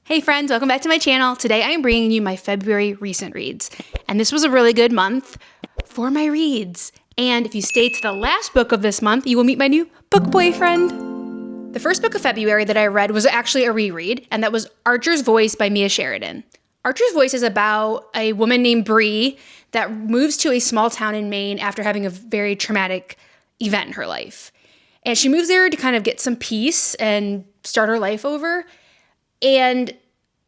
Hey friends, welcome back to my channel. Today I am bringing you my February recent reads. And this was a really good month for my reads. And if you stay to the last book of this month, you will meet my new book boyfriend. The first book of February that I read was actually a reread, and that was Archer's Voice by Mia Sheridan. Archer's Voice is about a woman named Bree that moves to a small town in Maine after having a very traumatic event in her life. And she moves there to kind of get some peace and start her life over. And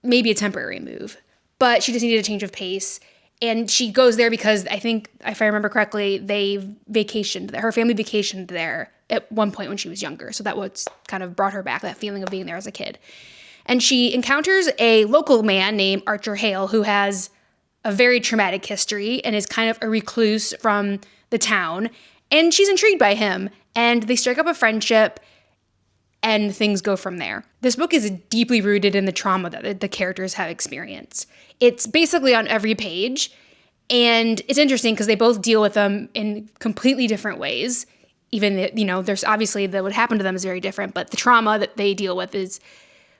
maybe a temporary move, but she just needed a change of pace. And she goes there because I think, if I remember correctly, her family vacationed there at one point when she was younger. So that was kind of brought her back, that feeling of being there as a kid. And she encounters a local man named Archer Hale who has a very traumatic history and is kind of a recluse from the town. And she's intrigued by him, and they strike up a friendship, and things go from there. This book is deeply rooted in the trauma that the characters have experienced. It's basically on every page, and it's interesting because they both deal with them in completely different ways. Even, there's obviously what happened to them is very different, but the trauma that they deal with is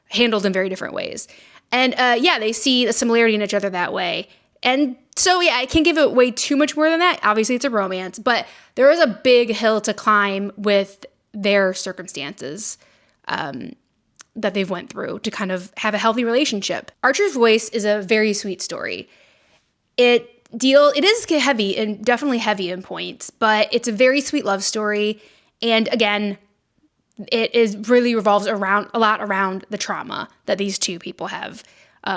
handled in very different ways. And they see a similarity in each other that way. And so, I can't give it way too much more than that. Obviously, it's a romance, but there is a big hill to climb with their circumstances that they've went through to kind of have a healthy relationship. Archer's Voice is a very sweet story. It is heavy and definitely heavy in points, but it's a very sweet love story. And again, really revolves a lot around the trauma that these two people have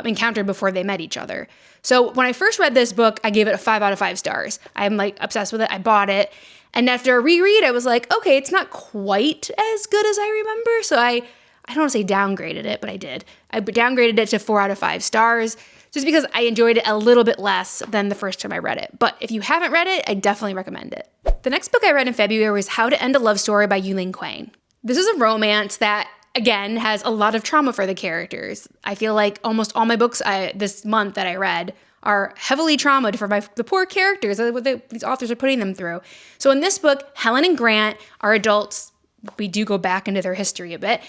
encountered before they met each other. So when I first read this book, I gave it a 5 out of 5 stars. I'm obsessed with it. I bought it. And after a reread, I was like, okay, it's not quite as good as I remember. So I don't want to say downgraded it, but I did. I downgraded it to 4 out of 5 stars just because I enjoyed it a little bit less than the first time I read it. But if you haven't read it, I definitely recommend it. The next book I read in February was How to End a Love Story by Yulin Kuang. This is a romance that, again, has a lot of trauma for the characters. I feel like almost all my books this month that I read are heavily traumatized for the poor characters that these authors are putting them through. So in this book, Helen and Grant are adults. We do go back into their history a bit.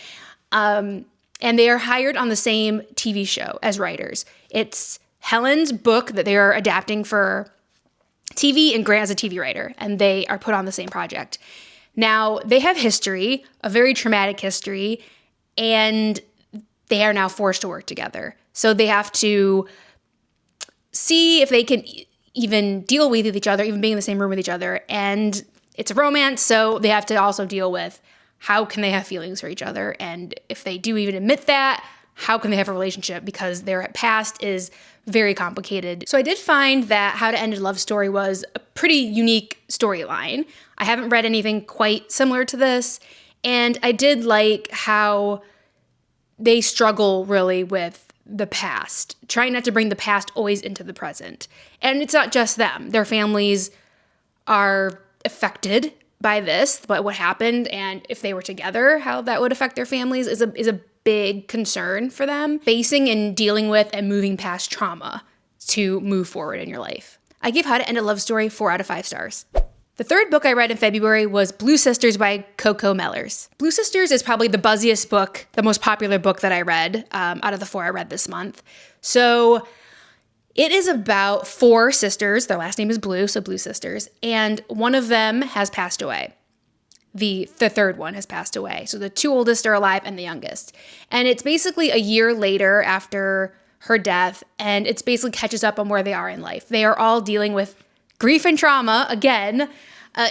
And they are hired on the same TV show as writers. It's Helen's book that they are adapting for TV, and Grant is a TV writer, and they are put on the same project. Now, they have history, a very traumatic history, and they are now forced to work together. So they have to see if they can even deal with each other, even being in the same room with each other. And it's a romance, so they have to also deal with how can they have feelings for each other. And if they do even admit that, how can they have a relationship? Because their past is very complicated. So I did find that How to End a Love Story was a pretty unique storyline. I haven't read anything quite similar to this. And I did like how they struggle really with the past, trying not to bring the past always into the present. And it's not just them. Their families are affected by this, but what happened, and if they were together, how that would affect their families is a big concern for them, facing and dealing with and moving past trauma to move forward in your life. I gave How to End a Love Story 4 out of 5 stars. The third book I read in February was Blue Sisters by Coco Mellors. Blue Sisters is probably the buzziest book, the most popular book that I read out of the 4 I read this month. So it is about 4 sisters. Their last name is Blue, so Blue Sisters. And one of them has passed away. The third one has passed away. So the 2 oldest are alive and the youngest. And it's basically a year later after her death, and it's basically catches up on where they are in life. They are all dealing with grief and trauma, again,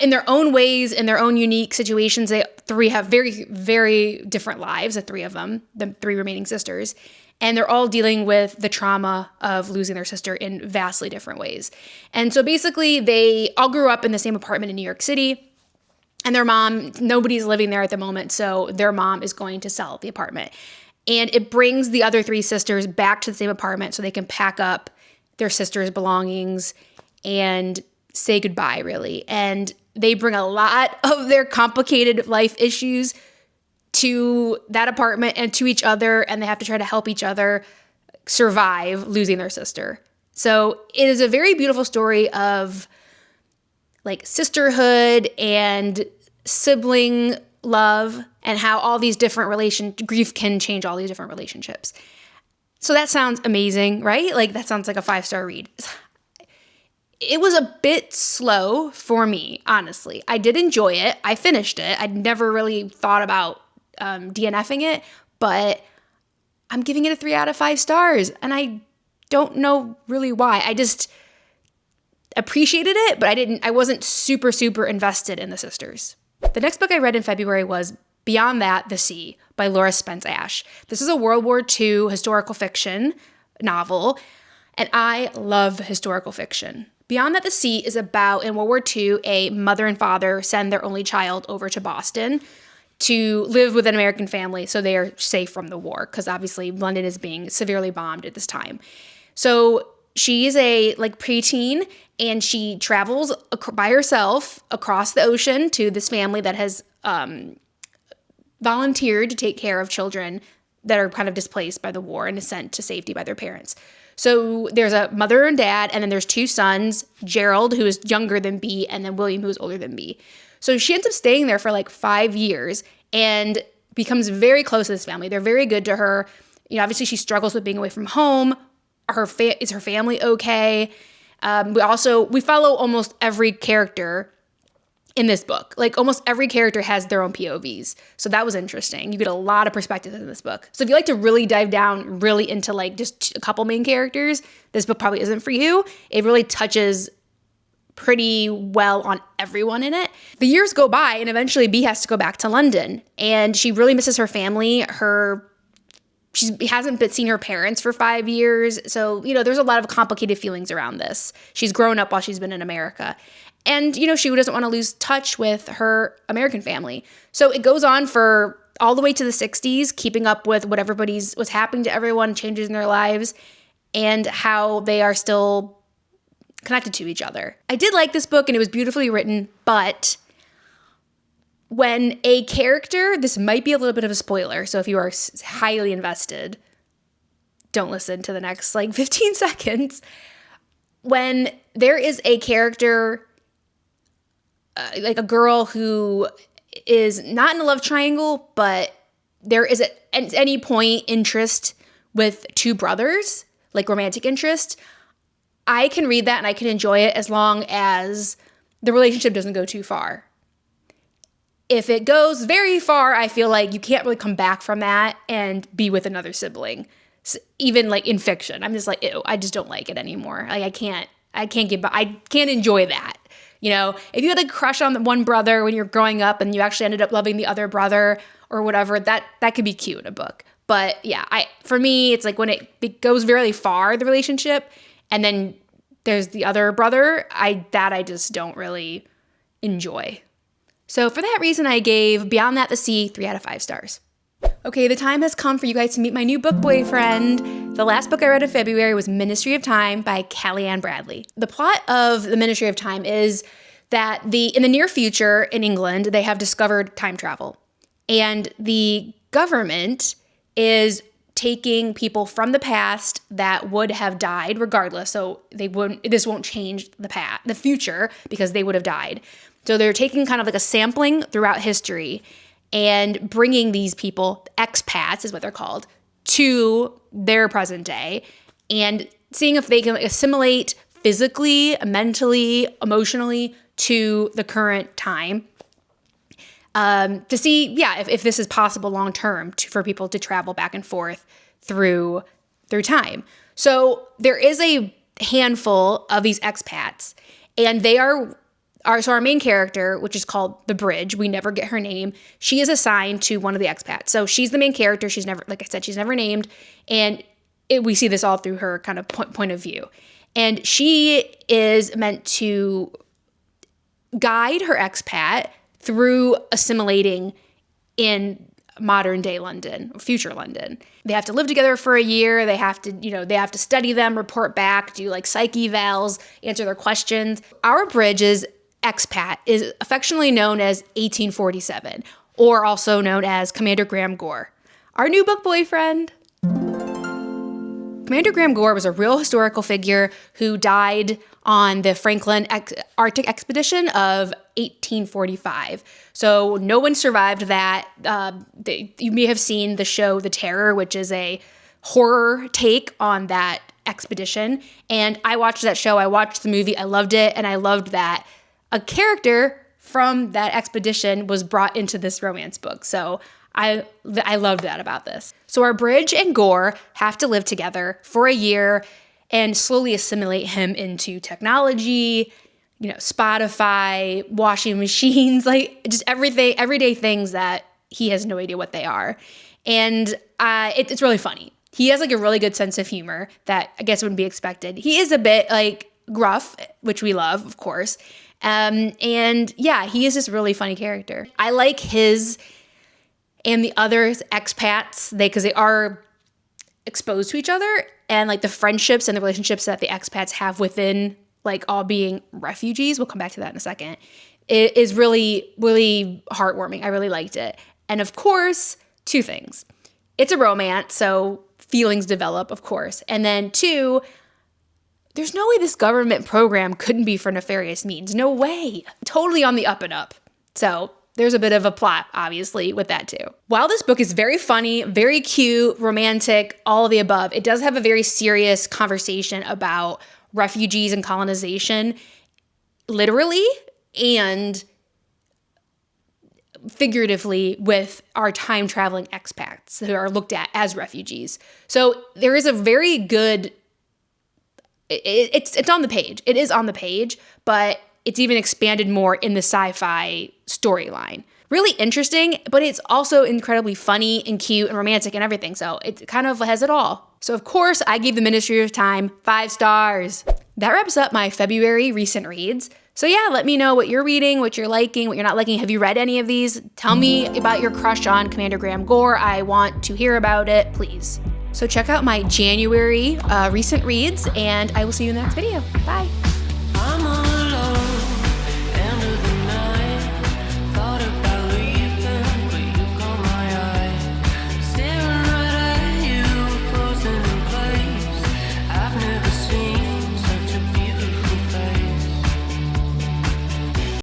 in their own ways, in their own unique situations. They 3 have very, very different lives, the 3 of them, the 3 remaining sisters. And they're all dealing with the trauma of losing their sister in vastly different ways. And so basically, they all grew up in the same apartment in New York City. And their mom, nobody's living there at the moment, so their mom is going to sell the apartment. And it brings the other 3 sisters back to the same apartment so they can pack up their sister's belongings and say goodbye, really. And they bring a lot of their complicated life issues to that apartment and to each other, and they have to try to help each other survive losing their sister. So it is a very beautiful story of sisterhood and sibling love and how all these different grief can change all these different relationships. So that sounds amazing, right? Like that sounds like a 5-star read. It was a bit slow for me, honestly. I did enjoy it. I finished it. I'd never really thought about DNFing it, but I'm giving it a 3 out of 5 stars. And I don't know really why. I just appreciated it, but I wasn't super, super invested in the sisters. The next book I read in February was Beyond That, the Sea by Laura Spence-Ash. This is a World War II historical fiction novel, and I love historical fiction. Beyond That, the Sea is about, in World War II, a mother and father send their only child over to Boston to live with an American family so they are safe from the war, because obviously London is being severely bombed at this time. So she's a preteen, and she travels by herself across the ocean to this family that has volunteered to take care of children that are kind of displaced by the war and is sent to safety by their parents. So there's a mother and dad, and then there's 2 sons, Gerald, who is younger than B, and then William, who is older than B. So she ends up staying there for 5 years and becomes very close to this family. They're very good to her. You know, obviously she struggles with being away from home. Is her family okay? We follow almost every character in this book. Almost every character has their own POVs. So that was interesting. You get a lot of perspective in this book. So if you like to really dive down really into just a couple main characters, this book probably isn't for you. It really touches pretty well on everyone in it. The years go by, and eventually B has to go back to London, and she really misses her family. She hasn't seen her parents for 5 years. So, there's a lot of complicated feelings around this. She's grown up while she's been in America. And, she doesn't want to lose touch with her American family. So it goes on for all the way to the 60s, keeping up with what's happening to everyone, changes in their lives, and how they are still connected to each other. I did like this book, and it was beautifully written, but when a character, this might be a little bit of a spoiler, so if you are highly invested, don't listen to the next 15 seconds. When there is a character, a girl who is not in a love triangle, but there is at any point interest with 2 brothers, romantic interest, I can read that and I can enjoy it as long as the relationship doesn't go too far. If it goes very far, I feel like you can't really come back from that and be with another sibling. So even in fiction, I'm just ew, I just don't like it anymore. I can't enjoy that. If you had a crush on the one brother when you're growing up and you actually ended up loving the other brother or whatever, that could be cute in a book. But yeah, for me, it's when it goes very far, the relationship, and then there's the other brother, I just don't really enjoy. So for that reason, I gave Beyond That, the Sea 3 out of 5 stars. Okay, the time has come for you guys to meet my new book boyfriend. The last book I read in February was Ministry of Time by Kaliane Bradley. The plot of The Ministry of Time is that in the near future in England, they have discovered time travel. And the government is taking people from the past that would have died regardless. So this won't change the future because they would have died. So they're taking kind of a sampling throughout history and bringing these people, expats is what they're called, to their present day and seeing if they can assimilate physically, mentally, emotionally to the current time. To see, if this is possible long term for people to travel back and forth through time. So there is a handful of these expats, and they are our main character, which is called The Bridge. We never get her name. She is assigned to one of the expats. So she's the main character. She's never, like I said, she's never named, and we see this all through her kind of point of view. And she is meant to guide her expat through assimilating in modern day London, future London. They have to live together for a year. They have to study them, report back, do psych evals, answer their questions. Our Bridge's expat is affectionately known as 1847, or also known as Commander Graham Gore, our new book boyfriend. Commander Graham Gore was a real historical figure who died on the Franklin Arctic expedition of 1845. So no one survived that. You may have seen the show The Terror, which is a horror take on that expedition. And I watched that show, I watched the movie, I loved it, and I loved that a character from that expedition was brought into this romance book. So I love that about this. So our Bridge and Gore have to live together for a year and slowly assimilate him into technology, Spotify, washing machines, like just everything, everyday things that he has no idea what they are. And it's really funny. He has like a really good sense of humor that I guess wouldn't be expected. He is a bit like gruff, which we love, of course. And yeah, he is this really funny character. I like his and the other expats, because they are exposed to each other, and like the friendships and the relationships that the expats have within like all being refugees. We'll come back to that in a second. It is really, really heartwarming. I really liked it. And of course, two things. It's a romance, so feelings develop, of course. And then two, there's no way this government program couldn't be for nefarious means. No way. Totally on the up and up. So there's a bit of a plot, obviously, with that too. While this book is very funny, very cute, romantic, all of the above, it does have a very serious conversation about refugees and colonization, literally and figuratively, with our time-traveling expats who are looked at as refugees. So there is a very good, it's on the page. It is on the page, but it's even expanded more in the sci-fi storyline. Really interesting, but it's also incredibly funny and cute and romantic and everything. So it kind of has it all. So of course, I gave The Ministry of Time 5 stars. That wraps up my February recent reads. So yeah, let me know what you're reading, what you're liking, what you're not liking. Have you read any of these? Tell me about your crush on Commander Graham Gore. I want to hear about it, please. So check out my January recent reads, and I will see you in the next video. Bye.